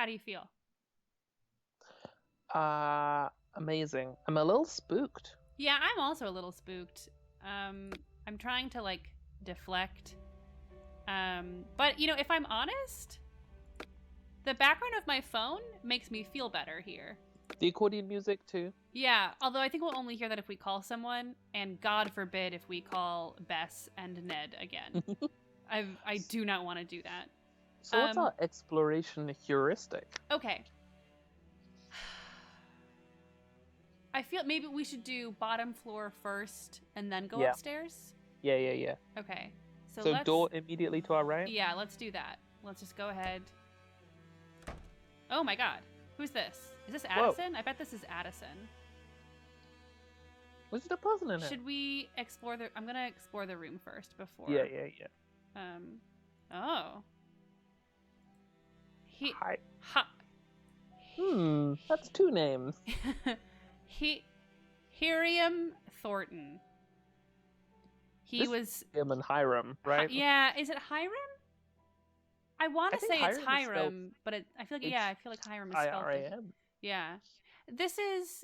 How do you feel? Amazing. I'm a little spooked. Yeah, I'm also a little spooked. I'm trying to like deflect. But if I'm honest, the background of my phone makes me feel better here. The accordion music too. Yeah, although I think we'll only hear that if we call someone, and God forbid if we call Bess and Ned again. I do not want to do that. So what's our exploration heuristic? Okay. I feel maybe we should do bottom floor first and then go upstairs. Yeah. Okay. So So door immediately to our right? Yeah, let's do that. Let's just go ahead. Oh my god. Who's this? Is this Addison? Whoa. I bet this is Addison. Was it a person in it? Should we explore the... I'm going to explore the room first before... Yeah. Oh. Hi. Ha. That's two names. Hiram Thornton. He was... Him and Hiram, right? Yeah, is it Hiram? I want to say it's Hiram, but I feel like Hiram is spelled... I-R-A-M. Yeah. This is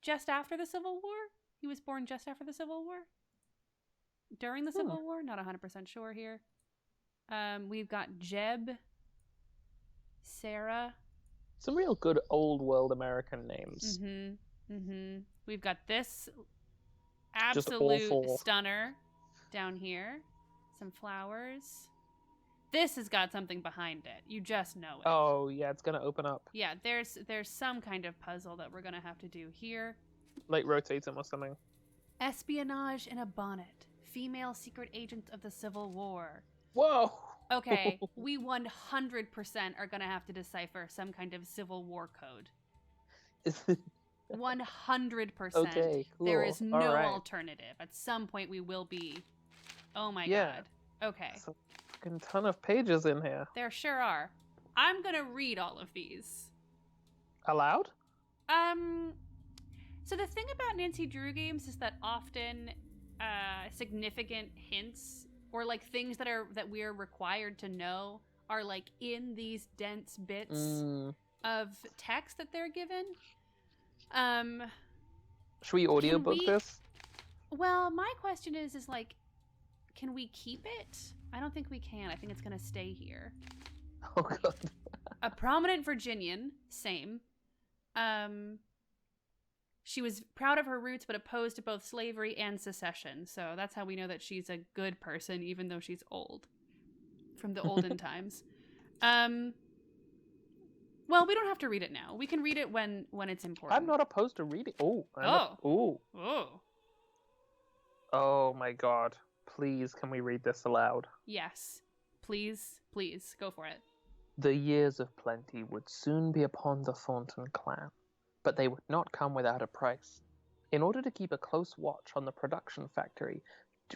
just after the Civil War? He was born just after the Civil War? During the Civil War? Not 100% sure here. We've got Jeb, Sarah. Some real good old world American names. We've got this absolute stunner down here. Some flowers. This has got something behind it. You just know it. Oh, yeah, it's going to open up. Yeah, there's some kind of puzzle that we're going to have to do here. Like rotate them or something. Espionage in a bonnet. Female secret agents of the Civil War. Whoa! Okay, we 100% are going to have to decipher some kind of Civil War code. 100%. Okay, cool. There is no alternative. At some point we will be... Oh my god. Okay. There's a fucking ton of pages in here. There sure are. I'm going to read all of these. Aloud? So the thing about Nancy Drew games is that often significant hints or like things that we're required to know are like in these dense bits of text that they're given. Should we audiobook this? Well, my question is like, can we keep it? I don't think we can. I think it's going to stay here. Oh god. A prominent Virginian, same. She was proud of her roots, but opposed to both slavery and secession. So that's how we know that she's a good person, even though she's old. From the olden times. Well, we don't have to read it now. We can read it when it's important. I'm not opposed to reading. Oh my god. Please, can we read this aloud? Yes. Please, go for it. The years of plenty would soon be upon the Thornton clan. But they would not come without a price. In order to keep a close watch on the production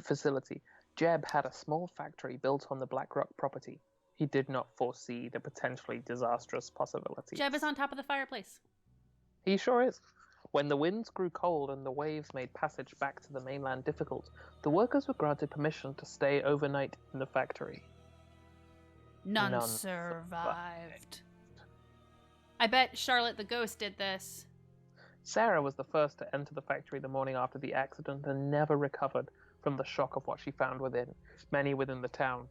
facility, Jeb had a small factory built on the Black Rock property. He did not foresee the potentially disastrous possibilities. Jeb is on top of the fireplace. He sure is. When the winds grew cold and the waves made passage back to the mainland difficult, the workers were granted permission to stay overnight in the factory. None survived. I bet Charlotte the Ghost did this. Sarah was the first to enter the factory the morning after the accident and never recovered from the shock of what she found within. Many within the town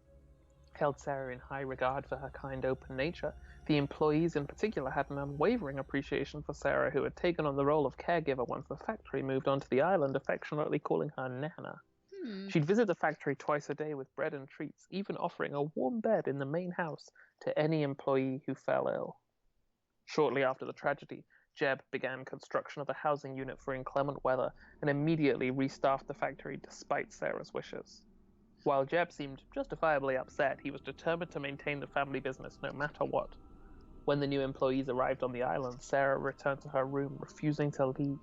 held Sarah in high regard for her kind, open nature. The employees in particular had an unwavering appreciation for Sarah, who had taken on the role of caregiver once the factory moved onto the island, affectionately calling her Nana. She'd visit the factory twice a day with bread and treats, even offering a warm bed in the main house to any employee who fell ill. Shortly after the tragedy, Jeb began construction of a housing unit for inclement weather and immediately restaffed the factory despite Sarah's wishes. While Jeb seemed justifiably upset, he was determined to maintain the family business no matter what. When the new employees arrived on the island, Sarah returned to her room, refusing to leave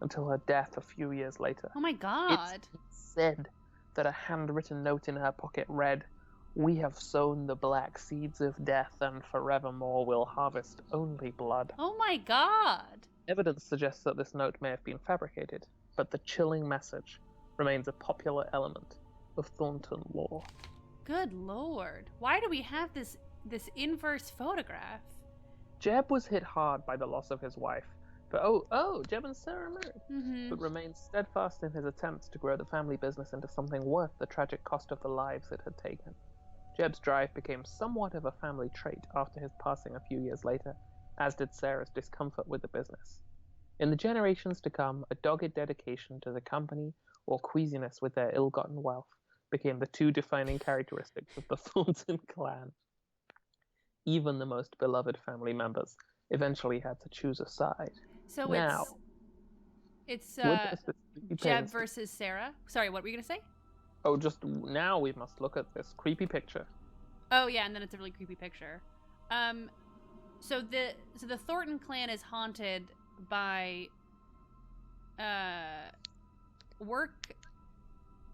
until her death a few years later. Oh my god. It said that a handwritten note in her pocket read, "We have sown the black seeds of death, and forevermore will harvest only blood." Oh my god! Evidence suggests that this note may have been fabricated, but the chilling message remains a popular element of Thornton lore. Good lord. Why do we have this inverse photograph? Jeb was hit hard by the loss of his wife, but Jeb and Sarah married, but remained steadfast in his attempts to grow the family business into something worth the tragic cost of the lives it had taken. Jeb's drive became somewhat of a family trait after his passing a few years later, as did Sarah's discomfort with the business. In the generations to come, a dogged dedication to the company or queasiness with their ill-gotten wealth became the two defining characteristics of the Thornton clan. Even the most beloved family members eventually had to choose a side. So now, it's Jeb versus Sarah. Sorry, what were you gonna say? Oh, just now we must look at this creepy picture. Oh yeah, and then it's a really creepy picture. So the Thornton clan is haunted by work,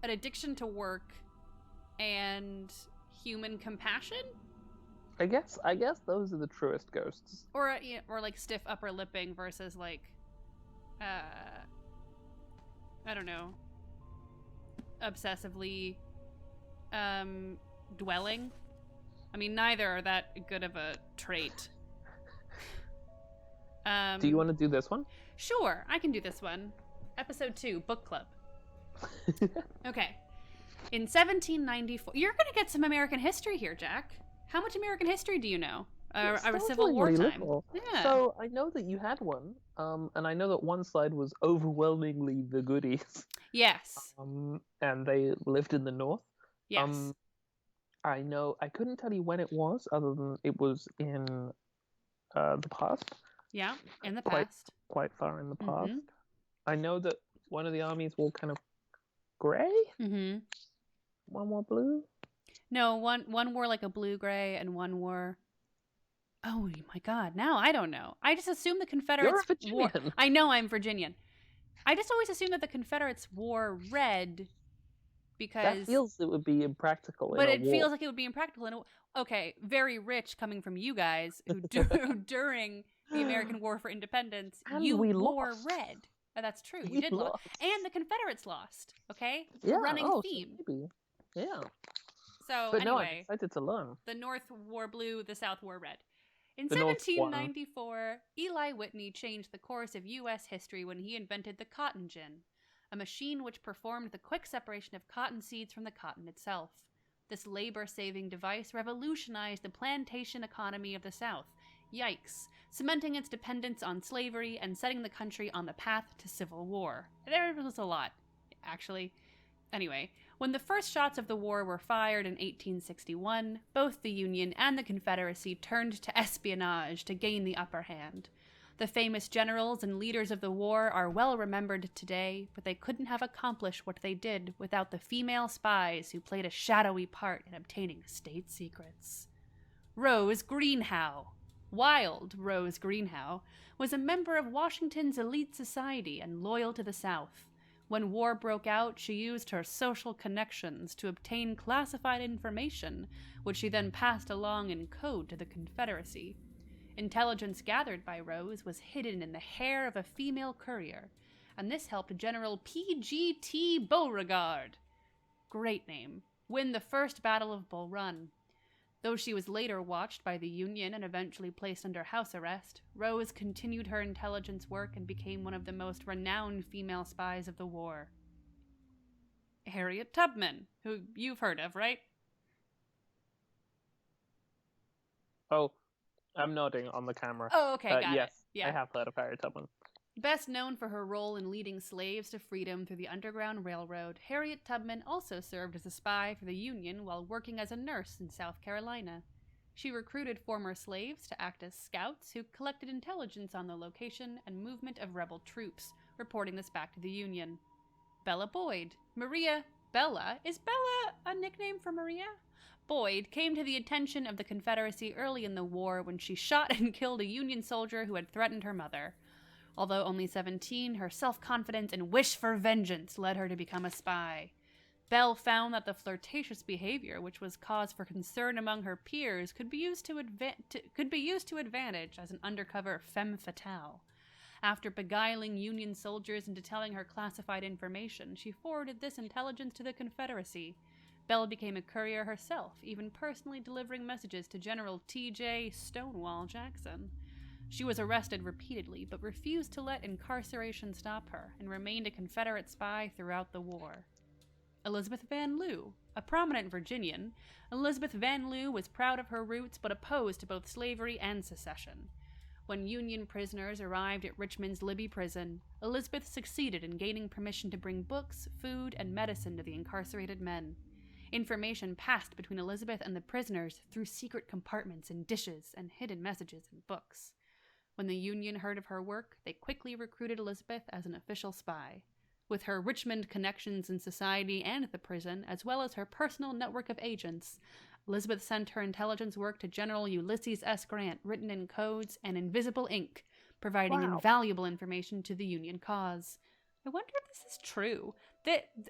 an addiction to work, and human compassion. I guess those are the truest ghosts. Or like stiff upper lipping versus like, I don't know, obsessively dwelling. I mean, neither are that good of a trait. Do you want to do this one? Sure, I can do this one. Episode 2, Book Club. Okay. In 1794, you're going to get some American history here, Jack. How much American history do you know? Our Civil War time. Little. Yeah. So I know that you had one, and I know that one side was overwhelmingly the goodies. Yes. And they lived in the north. Yes. I know. I couldn't tell you when it was, other than it was in the past. Yeah, in the past. Quite far in the past. Mm-hmm. I know that one of the armies wore kind of gray. Mm-hmm. One wore blue. No, one wore like a blue-gray, and one wore... Oh my God! Now I don't know. I just assume the Confederates. You're a Virginian. I know I'm Virginian. I just always assumed that the Confederates wore red because that feels it would be impractical. But it feels like it would be impractical. Okay, very rich coming from you guys who during the American War for Independence, and you wore lost. Red. Oh, that's true. You did lose, and the Confederates lost. Okay, yeah. Running theme. So maybe. Yeah. So but anyway, no, I'm excited to learn. The North wore blue, the South wore red. In 1794, Eli Whitney changed the course of U.S. history when he invented the cotton gin, a machine which performed the quick separation of cotton seeds from the cotton itself. This labor-saving device revolutionized the plantation economy of the South. Yikes. Cementing its dependence on slavery and setting the country on the path to civil war. There was a lot, actually. Anyway, when the first shots of the war were fired in 1861, both the Union and the Confederacy turned to espionage to gain the upper hand. The famous generals and leaders of the war are well remembered today, but they couldn't have accomplished what they did without the female spies who played a shadowy part in obtaining state secrets. Rose Greenhow, Wild Rose Greenhow, was a member of Washington's elite society and loyal to the South. When war broke out, she used her social connections to obtain classified information, which she then passed along in code to the Confederacy. Intelligence gathered by Rose was hidden in the hair of a female courier, and this helped General P.G.T. Beauregard, great name, win the First Battle of Bull Run. Though she was later watched by the Union and eventually placed under house arrest, Rose continued her intelligence work and became one of the most renowned female spies of the war. Harriet Tubman, who you've heard of, right? Oh, I'm nodding on the camera. Oh, okay, got yes, it. Yeah. I have heard of Harriet Tubman. Best known for her role in leading slaves to freedom through the Underground Railroad, Harriet Tubman also served as a spy for the Union while working as a nurse in South Carolina. She recruited former slaves to act as scouts who collected intelligence on the location and movement of rebel troops, reporting this back to the Union. Bella Boyd. Maria Bella. Is Bella a nickname for Maria? Boyd came to the attention of the Confederacy early in the war when she shot and killed a Union soldier who had threatened her mother. Although only 17, her self-confidence and wish for vengeance led her to become a spy. Bell found that the flirtatious behavior, which was cause for concern among her peers, could be used to advantage as an undercover femme fatale. After beguiling Union soldiers into telling her classified information, she forwarded this intelligence to the Confederacy. Bell became a courier herself, even personally delivering messages to General T.J. Stonewall Jackson. She was arrested repeatedly, but refused to let incarceration stop her, and remained a Confederate spy throughout the war. Elizabeth Van Lew, a prominent Virginian, Elizabeth Van Lew was proud of her roots but opposed to both slavery and secession. When Union prisoners arrived at Richmond's Libby prison, Elizabeth succeeded in gaining permission to bring books, food, and medicine to the incarcerated men. Information passed between Elizabeth and the prisoners through secret compartments in dishes and hidden messages in books. When the Union heard of her work, they quickly recruited Elizabeth as an official spy. With her Richmond connections in society and the prison, as well as her personal network of agents, Elizabeth sent her intelligence work to General Ulysses S. Grant, written in codes and invisible ink, providing invaluable information to the Union cause. I wonder if this is true.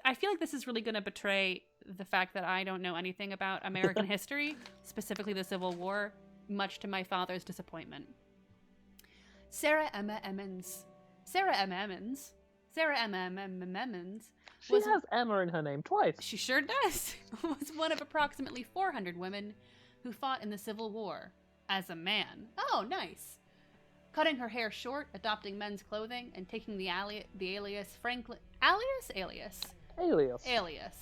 I feel like this is really going to betray the fact that I don't know anything about American history, specifically the Civil War, much to my father's disappointment. Sarah Emma Emmons. Sarah Emma Emmons. She has Emma in her name twice. She sure does. Was one of approximately 400 women who fought in the Civil War as a man. Oh, nice. Cutting her hair short, adopting men's clothing, and taking the alias Franklin... Alias.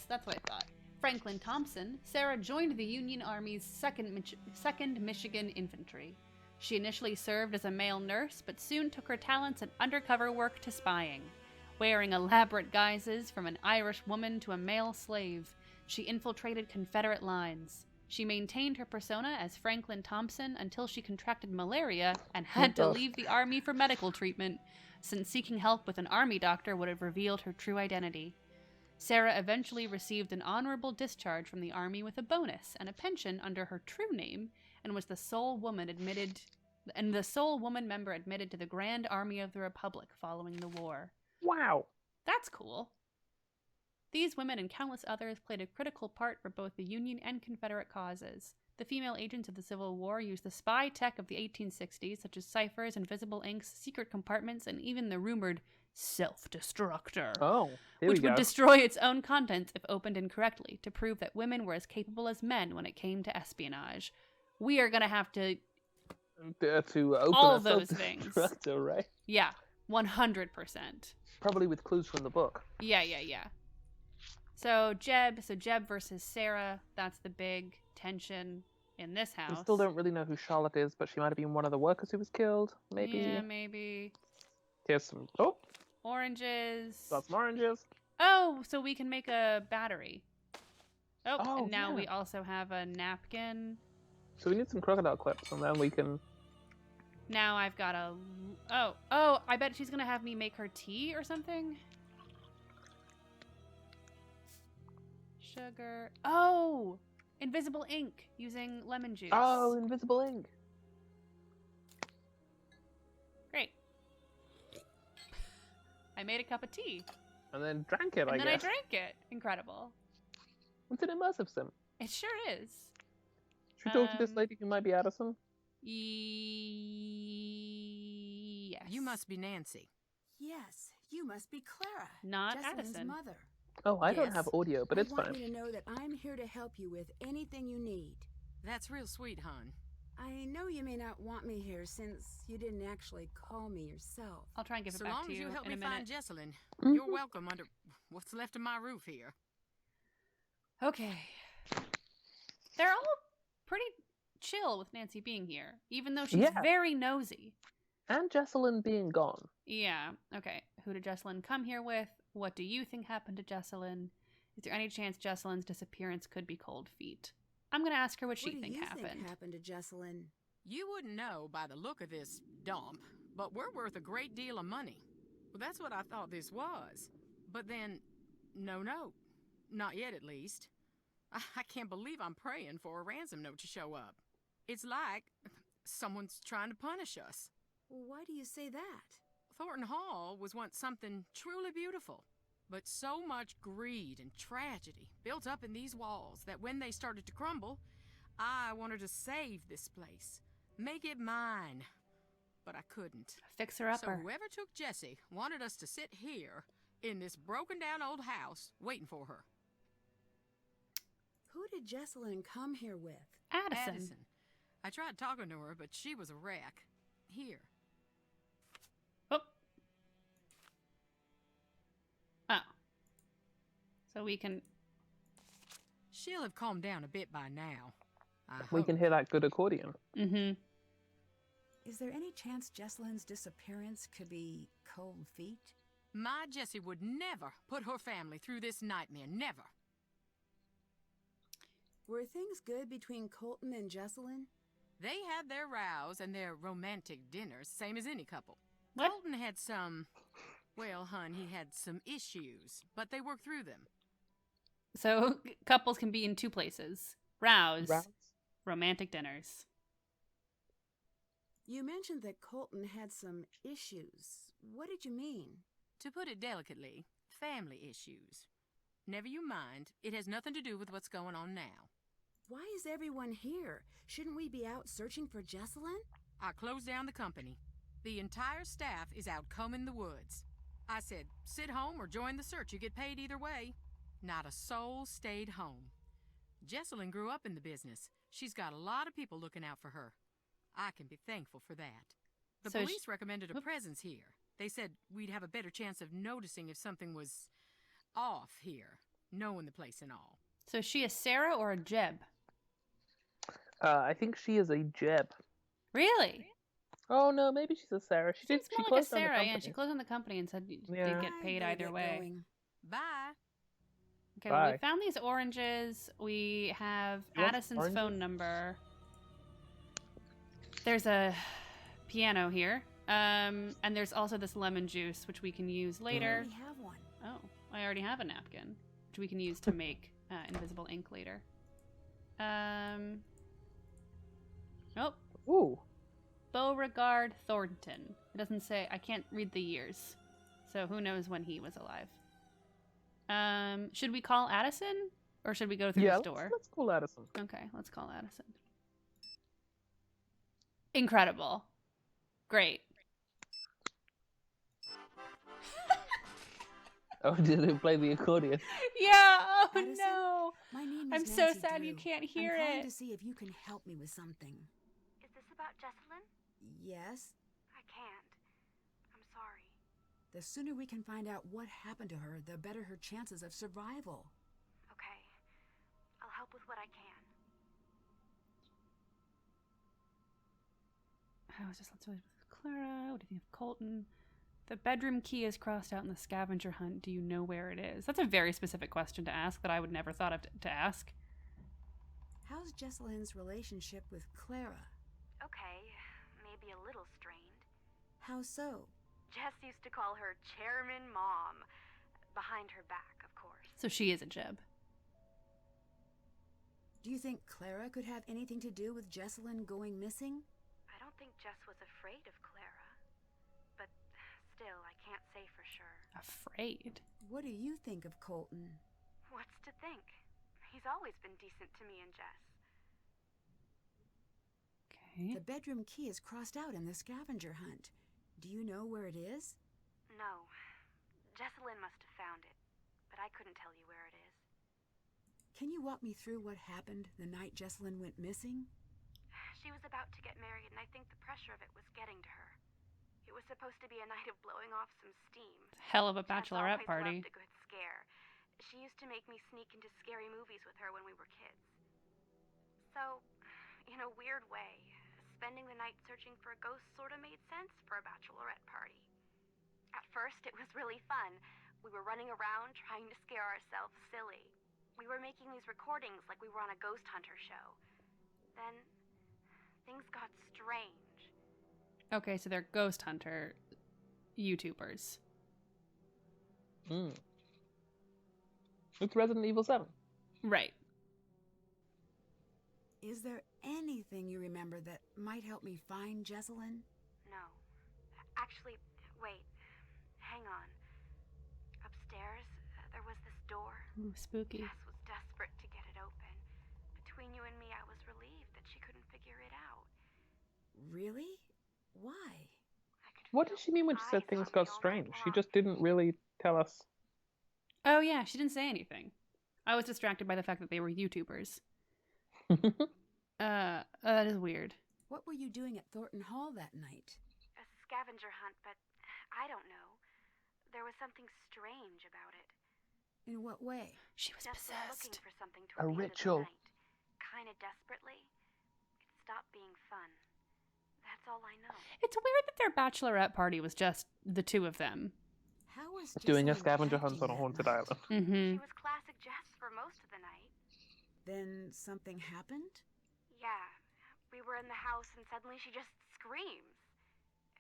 That's what I thought. Franklin Thompson, Sarah joined the Union Army's 2nd Michigan Infantry. She initially served as a male nurse, but soon took her talents and undercover work to spying. Wearing elaborate guises from an Irish woman to a male slave, she infiltrated Confederate lines. She maintained her persona as Franklin Thompson until she contracted malaria and had to leave the Army for medical treatment, since seeking help with an Army doctor would have revealed her true identity. Sarah eventually received an honorable discharge from the Army with a bonus and a pension under her true name, and was the sole woman member admitted to the Grand Army of the Republic following the war. Wow. That's cool. These women and countless others played a critical part for both the Union and Confederate causes. The female agents of the Civil War used the spy tech of the 1860s, such as ciphers, invisible inks, secret compartments, and even the rumored self-destructor, which would destroy its own contents if opened incorrectly, to prove that women were as capable as men when it came to espionage. We are going to have to open all those things. Right? Yeah, 100%. Probably with clues from the book. Yeah. So Jeb versus Sarah, that's the big tension in this house. We still don't really know who Charlotte is, but she might have been one of the workers who was killed, maybe. Yeah, maybe. Here's some oranges. Got some oranges. Oh, so we can make a battery. And now we also have a napkin. So we need some crocodile clips, and then we can... Now I've got a... Oh, I bet she's going to have me make her tea or something. Sugar. Oh! Invisible ink using lemon juice. Oh, invisible ink. Great. I made a cup of tea. And then drank it, I guess. And then I drank it. Incredible. It's an immersive sim. It sure is. Should we talk to this lady who might be Addison? Yes. You must be Nancy. Yes, you must be Clara. Not Jessamyn's Addison. Mother. Oh, I don't have audio, but it's fine. I want you to know that I'm here to help you with anything you need. That's real sweet, hon. I know you may not want me here since you didn't actually call me yourself. I'll try and give it back to you in a minute. So long as you help me find Jessalyn, Mm-hmm. you're welcome under what's left of my roof here. Okay. They're all pretty chill with Nancy being here, even though she's very nosy. And Jessalyn being gone. Yeah, okay. Who did Jessalyn come here with? What do you think happened to Jessalyn? Is there any chance Jessalyn's disappearance could be cold feet? I'm going to ask her what she thinks happened. What do you think happened to Jessalyn? You wouldn't know by the look of this dump, but we're worth a great deal of money. Well, that's what I thought this was. But then, no, not yet at least. I can't believe I'm praying for a ransom note to show up. It's like someone's trying to punish us. Why do you say that? Thornton Hall was once something truly beautiful, but so much greed and tragedy built up in these walls that when they started to crumble, I wanted to save this place, make it mine, but I couldn't. Fixer-upper. So whoever took Jessie wanted us to sit here in this broken-down old house waiting for her. Who did Jessalyn come here with? Addison. I tried talking to her, but she was a wreck. Here, So we can... She'll have calmed down a bit by now. We can hear that good accordion. Mm-hmm. Is there any chance Jessalyn's disappearance could be cold feet? My Jessie would never put her family through this nightmare. Never. Were things good between Colton and Jessalyn? They had their rows and their romantic dinners, same as any couple. What? Colton had some... Well, hun, he had some issues, but they worked through them. So couples can be in two places. Rows. Romantic dinners. You mentioned that Colton had some issues. What did you mean? To put it delicately, family issues. Never you mind. It has nothing to do with what's going on now. Why is everyone here? Shouldn't we be out searching for Jessalyn? I closed down the company. The entire staff is out combing the woods. I said, sit home or join the search. You get paid either way. Not a soul stayed home. Jessalyn grew up in the business. She's got a lot of people looking out for her. I can be thankful for that. The So police recommended a presence here. They said we'd have a better chance of noticing if something was off here, knowing the place and all. So is she a Sarah or a Jeb? I think she is a Jeb. Really? Oh no, maybe she's a Sarah. She did. It's She more like a closed down the Sarah. Yeah, company. she closed on the company and said Yeah. they'd get I paid better either get way. going. Bye. Okay, well, we Bye. found these oranges. We have You want Addison's oranges? phone number. There's a piano here. And there's also this lemon juice, which we can use I later. already have one. Oh, I already have a napkin, which we can use to make invisible ink later. Nope. Ooh. Beauregard Thornton. It doesn't say. I can't read the years. So who knows when he was alive. Should we call Addison? Or should we go through Yeah, this door? let's call Addison. Okay, let's call Addison. Incredible. Great. Oh, did it play the accordion? Yeah, oh Addison? no. My name is I'm so Nancy sad you Drew. can't hear I'm calling it. to see if you can help me with something. Is this about Jessalyn? Yes? I can't. I'm sorry. The sooner we can find out what happened to her, the better her chances of survival. Okay. I'll help with what I can. I was just with Clara. What do you think of Colton? The bedroom key is crossed out in the scavenger hunt. Do you know where it is? That's a very specific question to ask that I would never thought of to ask. How's Jessalyn's relationship with Clara? Okay. Maybe a little strained. How so? Jess used to call her Chairman Mom. Behind her back, of course. So she is a Jeb. Do you think Clara could have anything to do with Jessalyn going missing? I don't think Jess was afraid of Clara. But still, I can't say for sure. Afraid? What do you think of Colton? What's to think? He's always been decent to me and Jess. Okay. The bedroom key is crossed out in the scavenger hunt. Do you know where it is? No. Jessalyn must have found it. But I couldn't tell you where it is. Can you walk me through what happened the night Jessalyn went missing? She was about to get married, and I think the pressure of it was getting to her. It was supposed to be a night of blowing off some steam. Hell of a Jess bachelorette always party. loved a good scare. She used to make me sneak into scary movies with her when we were kids. So, in a weird way, spending the night searching for a ghost sort of made sense for a bachelorette party. At first, it was really fun. We were running around trying to scare ourselves silly. We were making these recordings like we were on a ghost hunter show. Then, things got strange. Okay, so they're ghost hunter YouTubers. Hmm. It's Resident Evil 7. Right. Is there anything you remember that might help me find Jessalyn? No. Actually, wait. Hang on. Upstairs, there was this door. Ooh, spooky. Jess was desperate to get it open. Between you and me, I was relieved that she couldn't figure it out. Really? Why? I could What feel did she mean when she said eyes things on me got all strange? night She long. just didn't really tell us. Oh, yeah, she didn't say anything. I was distracted by the fact that they were YouTubers. That is weird. What were you doing at Thornton Hall that night? A scavenger hunt, but I don't know. There was something strange about it. In what way? She was Jess was looking possessed. for something A toward the ritual. end of the night. Kinda desperately. It stopped being fun. That's all I know. It's weird that their bachelorette party was just the two of them. How was Doing a Jessalyn scavenger hunt acting on a that haunted night? island. Mm-hmm. She was classic Jess for most of the night. Then something happened? Yeah. We were in the house and suddenly she just screams.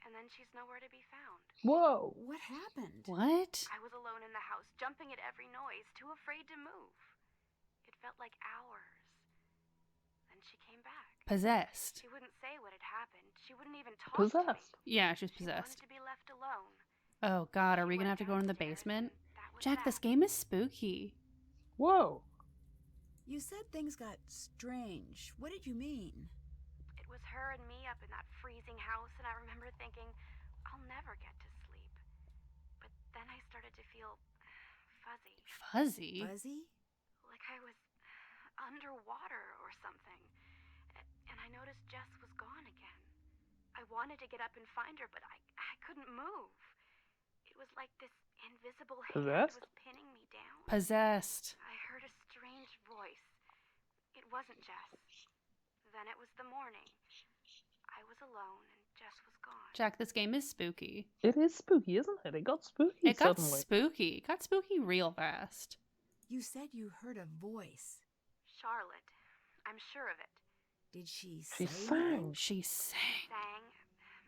And then she's nowhere to be found. Whoa! What happened? What? I was alone in the house, jumping at every noise, too afraid to move. It felt like hours. Then she came back. Possessed. She wouldn't say what had happened. She wouldn't even talk to me. Possessed. Yeah, she's She possessed. wanted to be left alone. Oh god, are She we gonna went have to go in the downstairs, basement? and that was Jack, that. this game is spooky. Whoa! You said things got strange. What did you mean? It was her and me up in that freezing house, and I remember thinking, I'll never get to sleep. But then I started to feel fuzzy, Fuzzy? Fuzzy? like I was underwater or something. And I noticed Jess was gone again. I wanted to get up and find her, but I couldn't move. It was like this invisible hand Possessed? was pinning me down. Possessed. I heard a strange voice. It wasn't Jess. Then it was the morning. I was alone and Jess was gone. Jack, this game is spooky. It is spooky, isn't it? It got spooky It got suddenly. spooky. It got spooky real fast. You said you heard a voice. Charlotte. I'm sure of it. Did she She say sang. anything? She sang. Sang.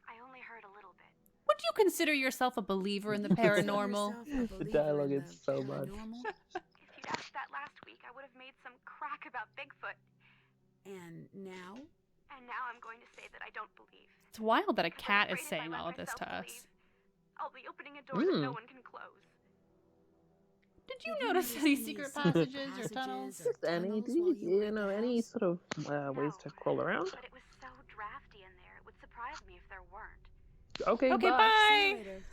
I only heard a little bit. Would you consider yourself a believer in the You consider paranormal? yourself a The believer dialogue in is the so much. paranormal? If you'd asked that last week, I would have made some crack about Bigfoot. And now? And now I'm going to say that I don't believe. It's wild that a Because cat I'm is afraid if I saying let all of this to myself us. believe, I'll be opening a door that no Mm. one can close. Did you Did you notice notice any any secret secret passages or passages tunnels? or- Just any, tunnels while you were in the any house? sort of ways to crawl around? But it was so drafty in there, it would surprise me if there weren't. Okay, Okay, bye. bye. See you later.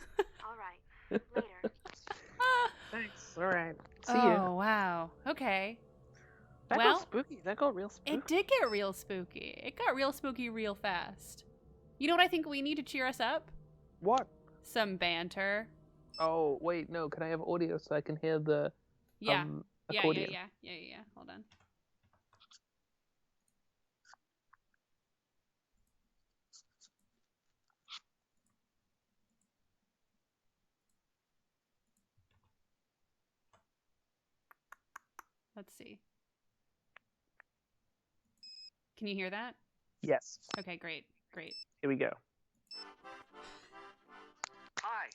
All right, later. Ah. Thanks. All right. See Oh, you. wow. Okay. That well, got spooky. That got real spooky. It did get real spooky. It got real spooky real fast. You know what I think we need to cheer us up? What? Some banter. Oh, wait, no. Can I have audio so I can hear the Yeah. accordion? Yeah. Hold on. Let's see. Can you hear that? Yes. Okay, great. Here we go. Hi.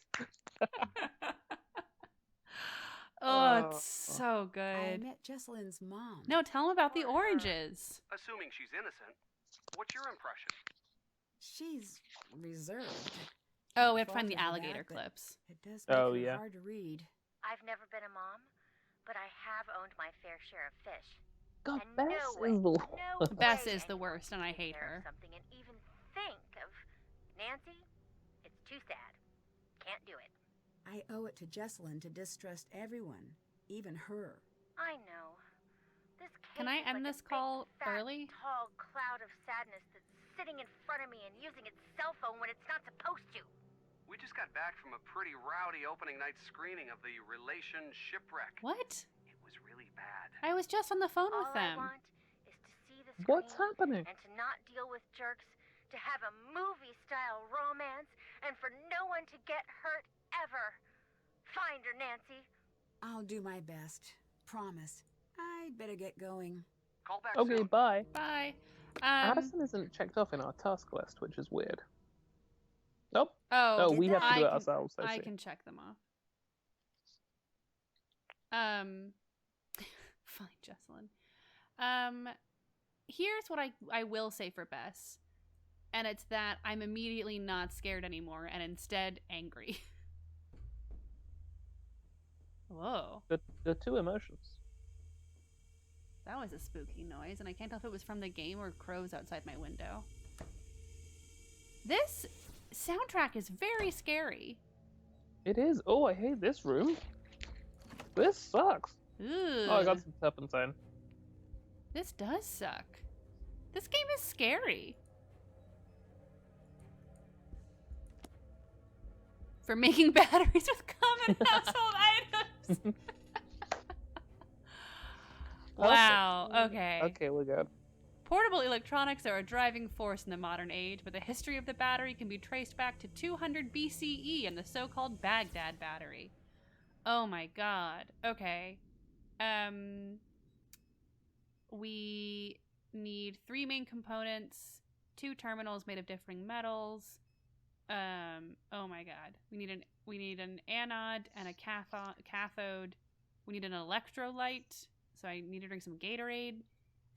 Oh, it's so I good. met Jessalyn's mom. No, tell him about the oranges. Assuming she's innocent, what's your impression? She's reserved. Oh, we Not have to find the fault her for alligator that, but clips. It does make Oh, her yeah. hard to read. I've never been a mom, but I have owned my fair share of fish. God, And Bess no way, is the no Bess way is the anyone worst, can and I take hate care of her. Something and even think of Nancy. It's too sad. Can't do it. I owe it to Jessalyn to distrust everyone, even her. I know. This case Can I is end like this a big, call fat, early? Tall cloud of sadness that's sitting in front of me and using its cell phone when it's not supposed to. We just got back from a pretty rowdy opening night screening of the Relation Shipwreck. What? It was really bad. I was just on the phone All with I them. want is to see the screen What's happening? and to not deal with jerks, to have a movie-style romance, and for no one to get hurt ever. Find her, Nancy. I'll do my best. Promise. I'd better get going. Call back Okay, soon. bye. Bye. Addison isn't checked off in our task list, which is weird. Nope. Oh, Oh, did we have to do it I ourselves. I I see. can check them off. Fine, Jessalyn. Here's what I will say for Bess, and it's that I'm immediately not scared anymore, and instead angry. Whoa, The two emotions. that was a spooky noise, and I can't tell if it was from the game or crows outside my window. This soundtrack is very scary. It is. Oh, I hate this room. This sucks. Ooh, Oh, I got some turpentine. this does suck. This game is scary. For making batteries with common household items. Wow. Okay. Okay, we're good. Portable electronics are a driving force in the modern age, but the history of the battery can be traced back to 200 BCE and the so-called Baghdad battery. Oh my god. Okay. We need 3 main components, 2 terminals made of differing metals. Oh my god. We need an anode and a cathode. We need an electrolyte. So I need to drink some Gatorade.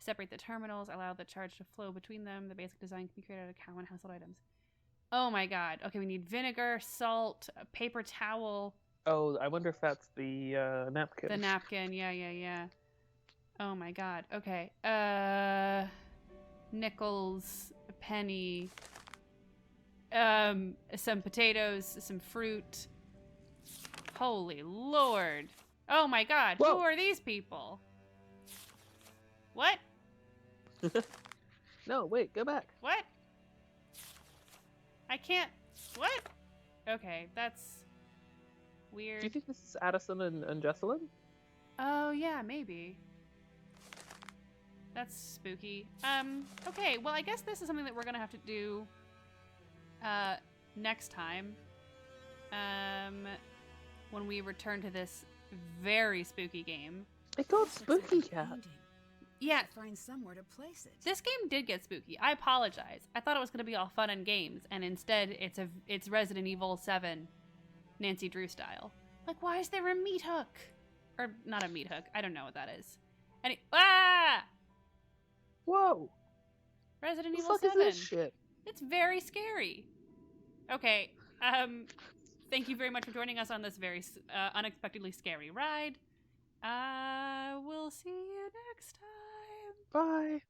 Separate the terminals, allow the charge to flow between them. The basic design can be created out of common household items. Oh my god. Okay, we need vinegar, salt, a paper towel. Oh, I wonder if that's the napkin. The napkin, yeah. Oh my god. Okay. Nickels, a penny, some potatoes, some fruit. Holy Lord. Oh my god. Whoa. Who are these people? What? No, wait, go back. What? I can't. What? Okay, that's weird. Do you think this is Addison and Jesselyn? Oh, yeah, maybe. That's spooky. Okay, well, I guess this is something that we're gonna have to do, next time. When we return to this very spooky game. It got Looks like spooky, a Cat. painting. Yeah, Find somewhere to place it. this game did get spooky. I apologize. I thought it was gonna be all fun and games, and instead it's Resident Evil 7, Nancy Drew style. Like, why is there a meat hook? Or not a meat hook. I don't know what that is. Ah! Whoa! Resident What Evil the fuck 7. is this shit? It's very scary. Okay. Thank you very much for joining us on this very unexpectedly scary ride. We'll see you next time. Bye.